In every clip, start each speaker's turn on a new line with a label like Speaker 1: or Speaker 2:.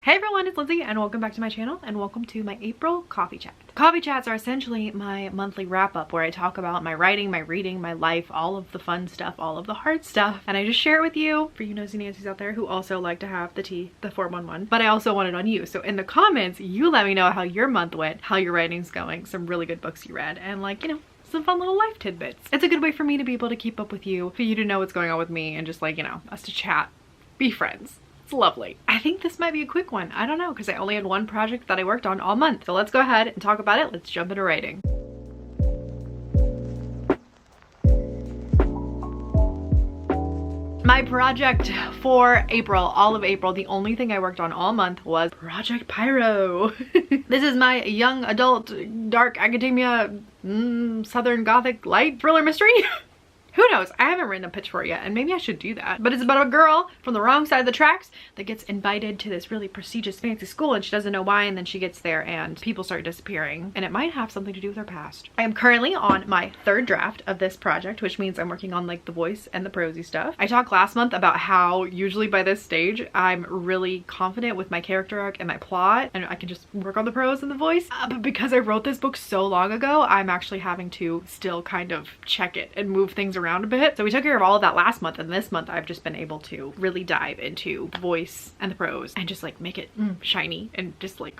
Speaker 1: Hey everyone, it's Lindsay and welcome back to my channel and welcome to my April coffee chat. Coffee chats are essentially my monthly wrap up where I talk about my writing, my reading, my life, all of the fun stuff, all of the hard stuff, and I just share it with you for you nosy Nancy's out there who also like to have the tea, the 411, but I also want it on you. So in the comments, you let me know how your month went, how your writing's going, some really good books you read, and like, you know, some fun little life tidbits. It's a good way for me to be able to keep up with you, for you to know what's going on with me, and just like, you know, us to chat, be friends. It's lovely. I think this might be a quick one. I don't know, because I only had one project that I worked on all month. So let's go ahead and talk about it. Let's jump into writing. My project for April, all of April, the only thing I worked on all month was Project Pyro. This is my young adult, dark academia, Southern Gothic light thriller mystery. Who knows? I haven't written a pitch for it yet, and maybe I should do that. But it's about a girl from the wrong side of the tracks that gets invited to this really prestigious fancy school and she doesn't know why, and then she gets there and people start disappearing. And it might have something to do with her past. I am currently on my third draft of this project, which means I'm working on like the voice and the prosy stuff. I talked last month about how usually by this stage, I'm really confident with my character arc and my plot, and I can just work on the prose and the voice. But because I wrote this book so long ago, I'm actually having to still kind of check it and move things around a bit. So we took care of all of that last month, and this month I've just been able to really dive into the voice and the prose and just like make it shiny and just like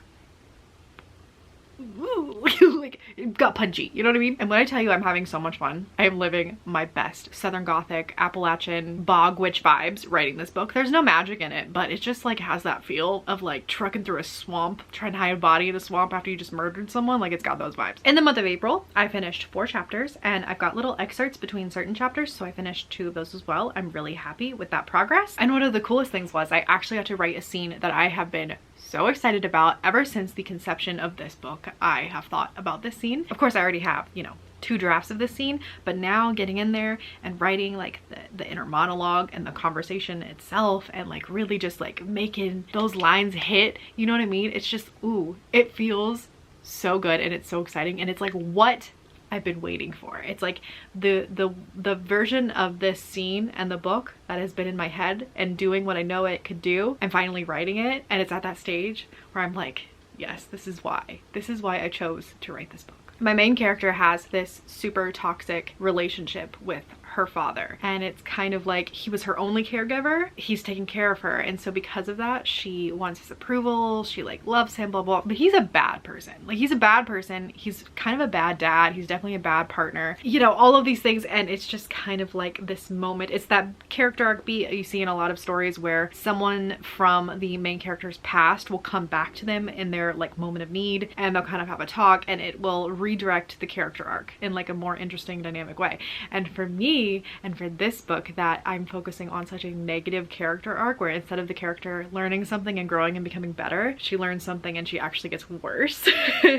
Speaker 1: ooh, like it got punchy, you know what I mean? And when I tell you I'm having so much fun, I am living my best Southern Gothic Appalachian bog witch vibes writing this book. There's no magic in it, but it just like has that feel of like trucking through a swamp, trying to hide a body in a swamp after you just murdered someone. Like, it's got those vibes. In the month of April, I finished 4 chapters and I've got little excerpts between certain chapters, so I finished 2 of those as well. I'm really happy with that progress. And one of the coolest things was I actually got to write a scene that I have been so excited about ever since the conception of this book. I have thought about this scene. Of course, I already have, you know, 2 drafts of this scene, but now getting in there and writing like the inner monologue and the conversation itself and like really just like making those lines hit, you know what I mean? It's just, ooh, it feels so good and it's so exciting, and it's like what I've been waiting for. It's like the version of this scene and the book that has been in my head and doing what I know it could do, and finally writing it, and it's at that stage where I'm like, yes, this is why I chose to write this book. My main character has this super toxic relationship with her father, and it's kind of like he was her only caregiver. He's taking care of her, and so because of that she wants his approval, she like loves him, blah blah, but he's a bad person. Like, he's a bad person, he's kind of a bad dad, he's definitely a bad partner, you know, all of these things. And it's just kind of like this moment, it's that character arc beat you see in a lot of stories where someone from the main character's past will come back to them in their like moment of need, and they'll kind of have a talk and it will redirect the character arc in like a more interesting, dynamic way. And for me, and for this book, that I'm focusing on such a negative character arc where instead of the character learning something and growing and becoming better, she learns something and she actually gets worse.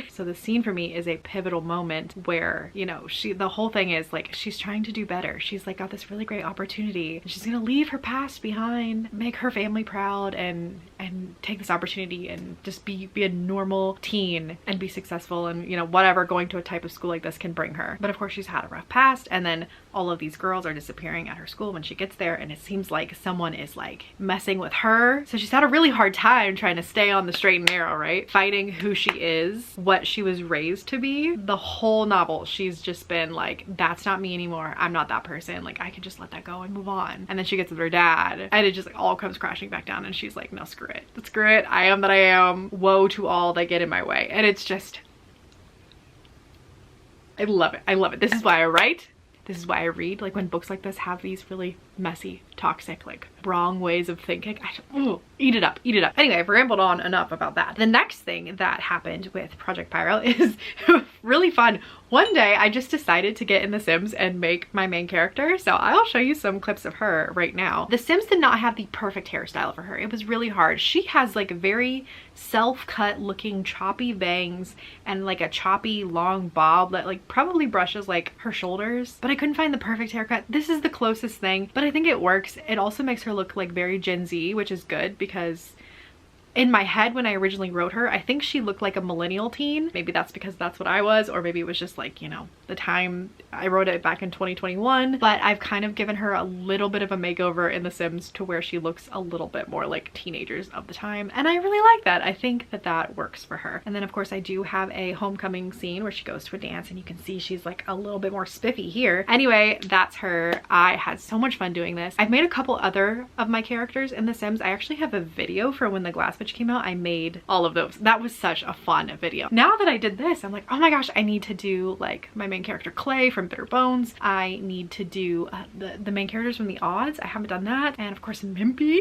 Speaker 1: So the scene for me is a pivotal moment where, you know, the whole thing is like she's trying to do better. She's like got this really great opportunity and she's gonna leave her past behind, make her family proud, and take this opportunity and just be a normal teen and be successful, and you know, whatever going to a type of school like this can bring her. But of course she's had a rough past, and then all of these girls are disappearing at her school when she gets there, and it seems like someone is like messing with her. So she's had a really hard time trying to stay on the straight and narrow, right? Fighting who she is, what she was raised to be. The whole novel, she's just been like, that's not me anymore. I'm not that person. Like, I can just let that go and move on. And then she gets with her dad and it just like all comes crashing back down, and she's like, no, screw it. Screw it. I am that I am. Woe to all that get in my way. And it's just, I love it. I love it. This is why I write. This is why I read. Like, when books like this have these really messy, toxic, like wrong ways of thinking, eat it up, eat it up. Anyway, I've rambled on enough about that. The next thing that happened with Project Pyro is really fun. One day I just decided to get in The Sims and make my main character. So I'll show you some clips of her right now. The Sims did not have the perfect hairstyle for her. It was really hard. She has like very self-cut looking choppy bangs and like a choppy long bob that like probably brushes like her shoulders, but I couldn't find the perfect haircut. This is the closest thing, but I think it works. It also makes her look like very Gen Z, which is good because in my head when I originally wrote her, I think she looked like a millennial teen. Maybe that's because that's what I was, or maybe it was just like, you know, the time I wrote it back in 2021. But I've kind of given her a little bit of a makeover in The Sims to where she looks a little bit more like teenagers of the time. And I really like that. I think that that works for her. And then of course I do have a homecoming scene where she goes to a dance and you can see she's like a little bit more spiffy here. Anyway, that's her. I had so much fun doing this. I've made a couple other of my characters in The Sims. I actually have a video for when the Glass Witch came out. I made all of those. That was such a fun video. Now that I did this, I'm like, oh my gosh, I need to do like my main character Clay from Bitter Bones. I need to do the main characters from The Odds. I haven't done that. And of course Mimpy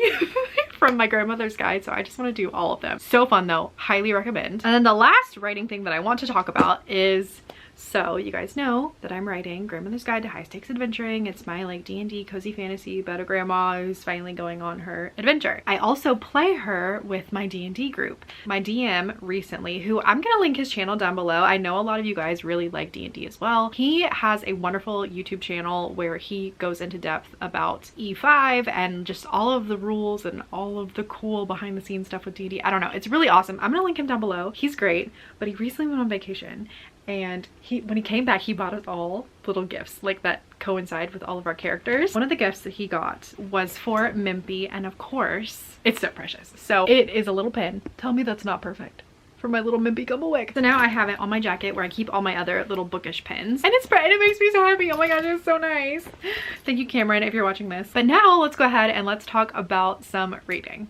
Speaker 1: from My Grandmother's Guide. So I just want to do all of them. So fun though. Highly recommend. And then the last writing thing that I want to talk about is, so you guys know that I'm writing Grandmother's Guide to High Stakes Adventuring. It's my like D&D cozy fantasy about a grandma who's finally going on her adventure. I also play her with my D&D group. My DM recently, who I'm gonna link his channel down below. I know a lot of you guys really like D&D as well. He has a wonderful YouTube channel where he goes into depth about E5 and just all of the rules and all of the cool behind the scenes stuff with D&D. I don't know, it's really awesome. I'm gonna link him down below. He's great, but he recently went on vacation. And when he came back, he bought us all little gifts like that coincide with all of our characters. One of the gifts that he got was for Mimpy, and of course, it's so precious. So it is a little pen. Tell me that's not perfect. For my little Mimpy Gumble. So now I have it on my jacket where I keep all my other little bookish pens. And it's bright and it makes me so happy. Oh my gosh, it's so nice. Thank you, Cameron, if you're watching this. But now let's go ahead and let's talk about some reading.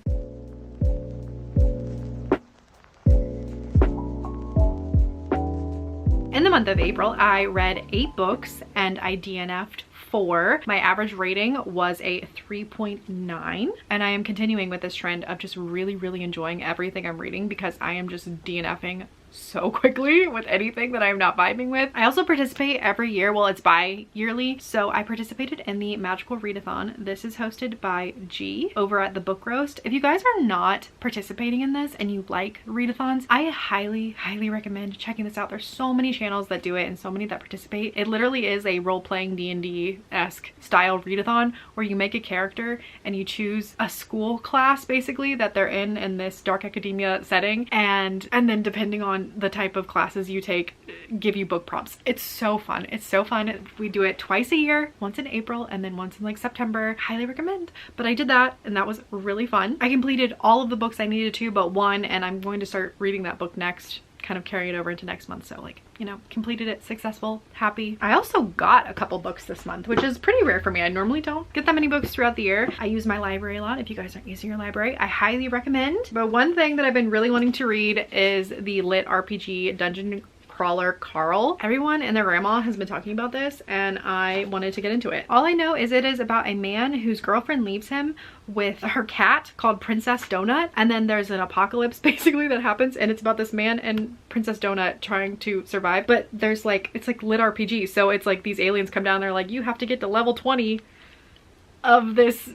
Speaker 1: In the month of April, I read 8 books and I DNF'd 4. My average rating was a 3.9, and I am continuing with this trend of just really enjoying everything I'm reading because I am just DNFing so quickly with anything that I'm not vibing with. I also participate every year. Well, it's bi-yearly. So I participated in the Magical Readathon. This is hosted by G over at the Book Roast. If you guys are not participating in this and you like readathons, I highly recommend checking this out. There's so many channels that do it and so many that participate. It literally is a role-playing D&D-esque style readathon where you make a character and you choose a school class basically that they're in this dark academia setting, and then depending on the type of classes you take, give you book prompts. It's so fun. It's so fun. We do it twice a year, once in April and then once in like September. Highly recommend. But I did that and that was really fun. I completed all of the books I needed to but one, and I'm going to start reading that book next, kind of carry it over into next month. So like, you know, completed it, successful, happy. I also got a couple books this month, which is pretty rare for me. I normally don't get that many books throughout the year. I use my library a lot. If you guys aren't using your library, I highly recommend. But one thing that I've been really wanting to read is the lit RPG Dungeon Crawler Carl. Everyone and their grandma has been talking about this and I wanted to get into it. All I know is it is about a man whose girlfriend leaves him with her cat called Princess Donut, and then there's an apocalypse basically that happens, and it's about this man and Princess Donut trying to survive. But there's like, it's like lit RPG, so it's like these aliens come down, they're like, you have to get to level 20 of this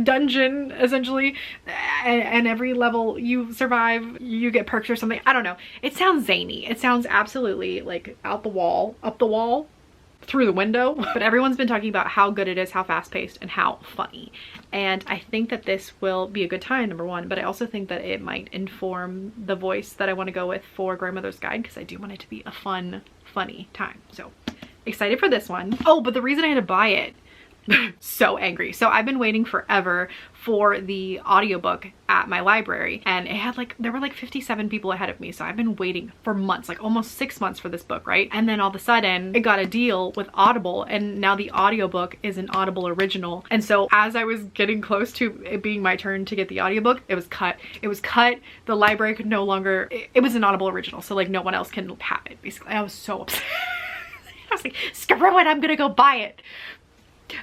Speaker 1: dungeon essentially, and every level you survive you get perks or something. I don't know, it sounds zany. It sounds absolutely like out the wall, up the wall, through the window. But everyone's been talking about how good it is, how fast-paced and how funny, and I think that this will be a good time, number one, but I also think that it might inform the voice that I want to go with for Grandmother's Guide, because I do want it to be a fun, funny time. So excited for this one. Oh, but the reason I had to buy it, so angry. So I've been waiting forever for the audiobook at my library, and it had like, there were like 57 people ahead of me. So I've been waiting for months, like almost 6 months for this book, right? And then all of a sudden it got a deal with Audible, and now the audiobook is an Audible original. And so as I was getting close to it being my turn to get the audiobook, it was cut. It was cut. The library could no longer, it was an Audible original, so like no one else can have it basically. I was so upset. I was like, screw it, I'm gonna go buy it.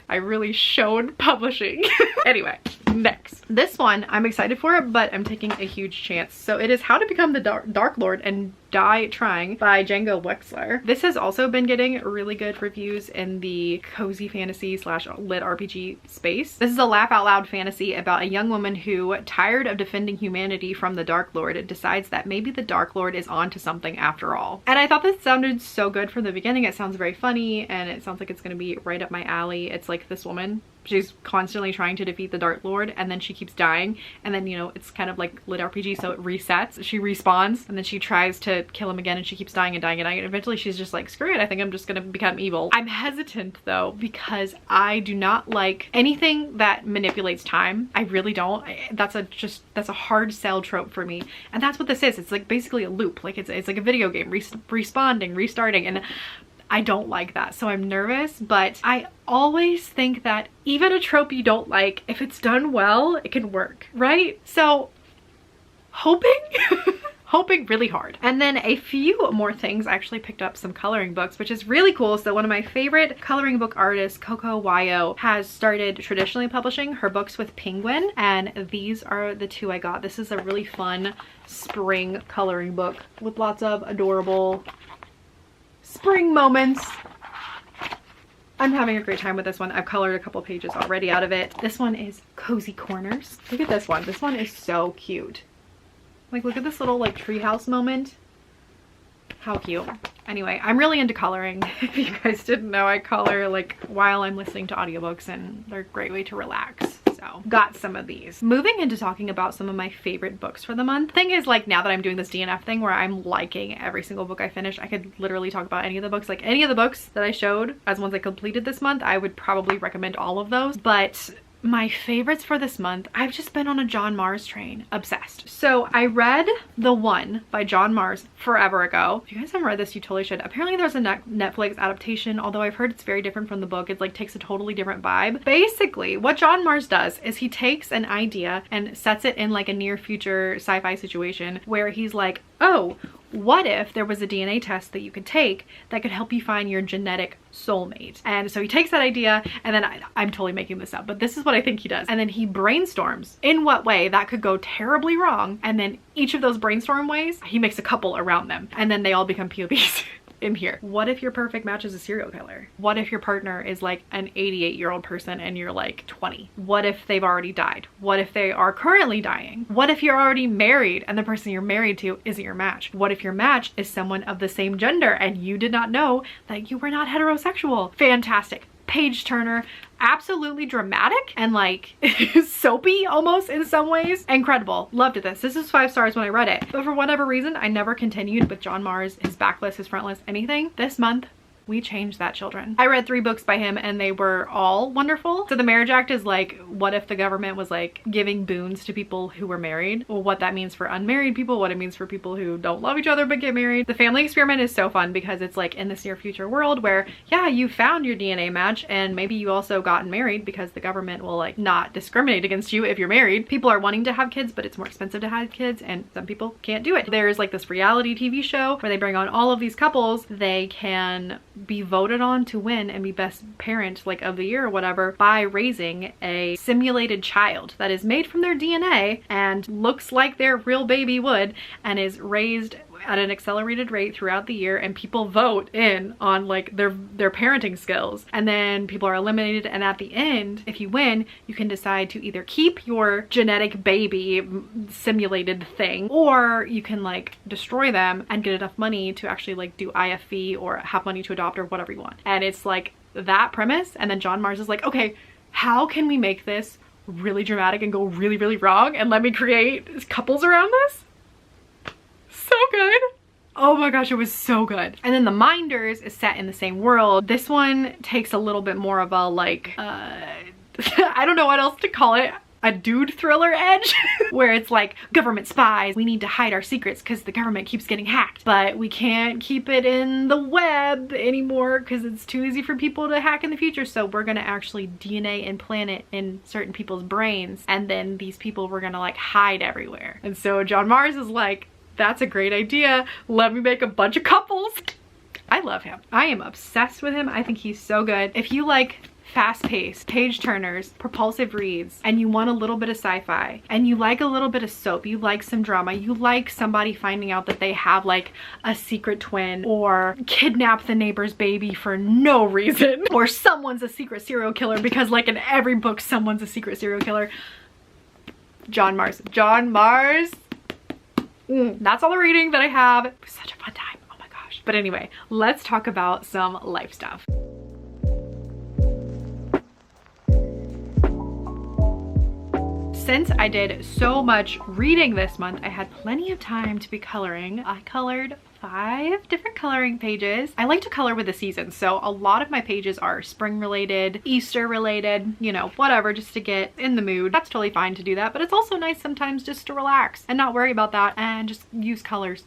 Speaker 1: I really showed publishing. Anyway, next. This one I'm excited for, but I'm taking a huge chance. So it is How to Become the Dark Lord and Die Trying by Django Wexler. This has also been getting really good reviews in the cozy fantasy slash lit RPG space. This is a laugh out loud fantasy about a young woman who, tired of defending humanity from the Dark Lord, decides that maybe the Dark Lord is onto something after all. And I thought this sounded so good from the beginning. It sounds very funny and it sounds like it's going to be right up my alley. It's like this woman She's constantly trying to defeat the Dark Lord, and then she keeps dying, and then, you know, it's kind of like lit RPG, so it resets. She respawns, and then she tries to kill him again, and she keeps dying and dying and dying, and eventually she's just like, screw it, I think I'm just gonna become evil. I'm hesitant though, because I do not like anything that manipulates time. I really don't. That's a hard sell trope for me, and that's what this is. It's like basically a loop. Like it's like a video game, responding, restarting, and I don't like that. So I'm nervous, but I always think that even a trope you don't like, if it's done well, it can work, right? So hoping hoping really hard. And then a few more things. I actually picked up some coloring books, which is really cool. So one of my favorite coloring book artists, Coco Wayo, has started traditionally publishing her books with Penguin, and these are the two I got. This is a really fun spring coloring book with lots of adorable spring moments. I'm having a great time with this one. I've colored a couple pages already out of it. This one is Cozy Corners. Look at this one. This one is so cute. Like, look at this little like treehouse moment. How cute. Anyway, I'm really into coloring. If you guys didn't know, I color like while I'm listening to audiobooks, and they're a great way to relax. So got some of these. Moving into talking about some of my favorite books for the month. Thing is, like, now that I'm doing this DNF thing where I'm liking every single book I finish, I could literally talk about any of the books. Like any of the books that I showed as ones I completed this month, I would probably recommend all of those. But my favorites for this month, I've just been on a John Mars train. Obsessed. So I read The One by John Mars forever ago. If you guys haven't read this, you totally should. Apparently there's a Netflix adaptation, although I've heard it's very different from the book. It like takes a totally different vibe. Basically, what John Mars does is he takes an idea and sets it in like a near future sci-fi situation where he's like, oh, what if there was a DNA test that you could take that could help you find your genetic soulmate? And so he takes that idea, and then I'm totally making this up, but this is what I think he does. And then he brainstorms in what way that could go terribly wrong. And then each of those brainstorm ways, he makes a couple around them, and then they all become POVs. In here. What if your perfect match is a serial killer? What if your partner is like an 88-year-old person and you're like 20? What if they've already died? What if they are currently dying? What if you're already married and the person you're married to isn't your match? What if your match is someone of the same gender and you did not know that you were not heterosexual? Fantastic. Page turner, absolutely dramatic and like soapy almost in some ways. Incredible. Loved this. This is 5 stars when I read it, but for whatever reason I never continued with John Mars, his backlist, his frontlist, anything. This month we changed that, children. I read 3 books by him and they were all wonderful. So the Marriage Act is like, what if the government was like giving boons to people who were married? Well, what that means for unmarried people, what it means for people who don't love each other but get married. The Family Experiment is so fun because it's like in this near future world where, yeah, you found your DNA match and maybe you also gotten married because the government will like not discriminate against you if you're married. People are wanting to have kids, but it's more expensive to have kids and some people can't do it. There's like this reality TV show where they bring on all of these couples. They can be voted on to win and be best parent like of the year or whatever by raising a simulated child that is made from their DNA and looks like their real baby would and is raised at an accelerated rate throughout the year, and people vote in on like their parenting skills, and then people are eliminated, and at the end, if you win, you can decide to either keep your genetic baby simulated thing, or you can like destroy them and get enough money to actually like do IFV or have money to adopt or whatever you want. And it's like that premise, and then John Mars is like, okay, how can we make this really dramatic and go really, really wrong, and let me create couples around this? So good. Oh my gosh, it was so good. And then The Minders is set in the same world. This one takes a little bit more of a like I don't know what else to call it, a dude thriller edge where it's like government spies, we need to hide our secrets because the government keeps getting hacked, but we can't keep it in the web anymore because it's too easy for people to hack in the future, so we're gonna actually DNA implant it in certain people's brains, and then these people we're gonna like hide everywhere. And so John Mars is like, that's a great idea, let me make a bunch of couples. I love him. I am obsessed with him. I think he's so good. If you like fast-paced, page turners, propulsive reads, and you want a little bit of sci-fi, and you like a little bit of soap, you like some drama, you like somebody finding out that they have like a secret twin, or kidnap the neighbor's baby for no reason, or someone's a secret serial killer because like in every book someone's a secret serial killer. John Mars. John Mars. That's all the reading that I have. It was such a fun time. Oh my gosh. But anyway, let's talk about some life stuff. since I did so much reading this month, I had plenty of time to be coloring. I colored 5 different coloring pages. I like to color with the seasons, so a lot of my pages are spring related, Easter related, you know, whatever, just to get in the mood. That's totally fine to do that, but it's also nice sometimes just to relax and not worry about that and just use colors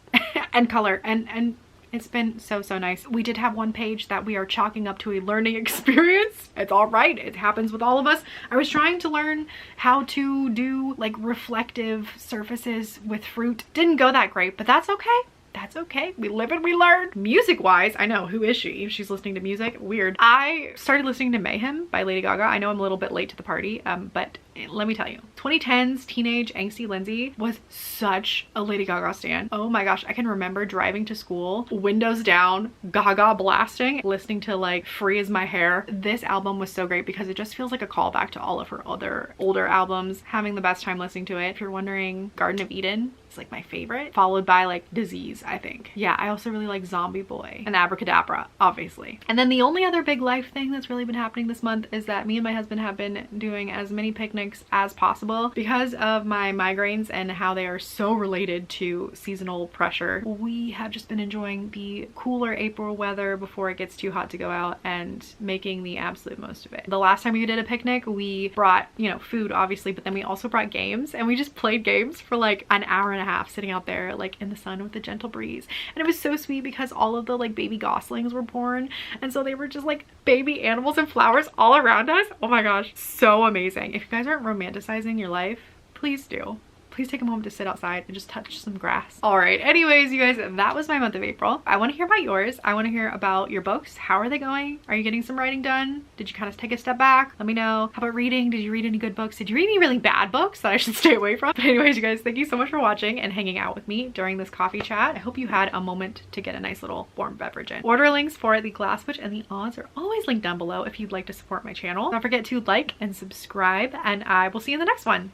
Speaker 1: and color and it's been so nice. We did have one page that we are chalking up to a learning experience. It's all right, it happens with all of us. I was trying to learn how to do like reflective surfaces with fruit. Didn't go that great, but that's okay. That's okay. We live and we learn. Music wise, I know, who is she? She's listening to music. Weird. I started listening to Mayhem by Lady Gaga. I know I'm a little bit late to the party, but let me tell you, 2010s teenage angsty Lindsay was such a Lady Gaga stan. Oh my gosh, I can remember driving to school, windows down, Gaga blasting, listening to like Free As My Hair. This album was so great because it just feels like a callback to all of her other older albums. Having the best time listening to it. If you're wondering, Garden of Eden is like my favorite, followed by like Disease, I think. Yeah, I also really like Zombie Boy and Abracadabra, obviously. And then the only other big life thing that's really been happening this month is that me and my husband have been doing as many picnics as possible because of my migraines and how they are so related to seasonal pressure. We have just been enjoying the cooler April weather before it gets too hot to go out and making the absolute most of it. The last time we did a picnic, we brought, you know, food obviously, but then we also brought games and we just played games for like an hour and a half sitting out there like in the sun with a gentle breeze. And it was so sweet because all of the like baby goslings were born, and so they were just like baby animals and flowers all around us. Oh my gosh, so amazing. If you guys aren't romanticizing your life, please do. Please take a moment to sit outside and just touch some grass. All right, anyways, you guys, that was my month of April. I want to hear about yours. I want to hear about your books. How are they going? Are you getting some writing done? Did you kind of take a step back? Let me know. How about reading? Did you read any good books? Did you read any really bad books that I should stay away from? But anyways, you guys, thank you so much for watching and hanging out with me during this coffee chat. I hope you had a moment to get a nice little warm beverage in. Order links for the Glass Witch and the odds are always linked down below if you'd like to support my channel. Don't forget to like and subscribe, and I will see you in the next one.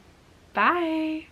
Speaker 1: Bye.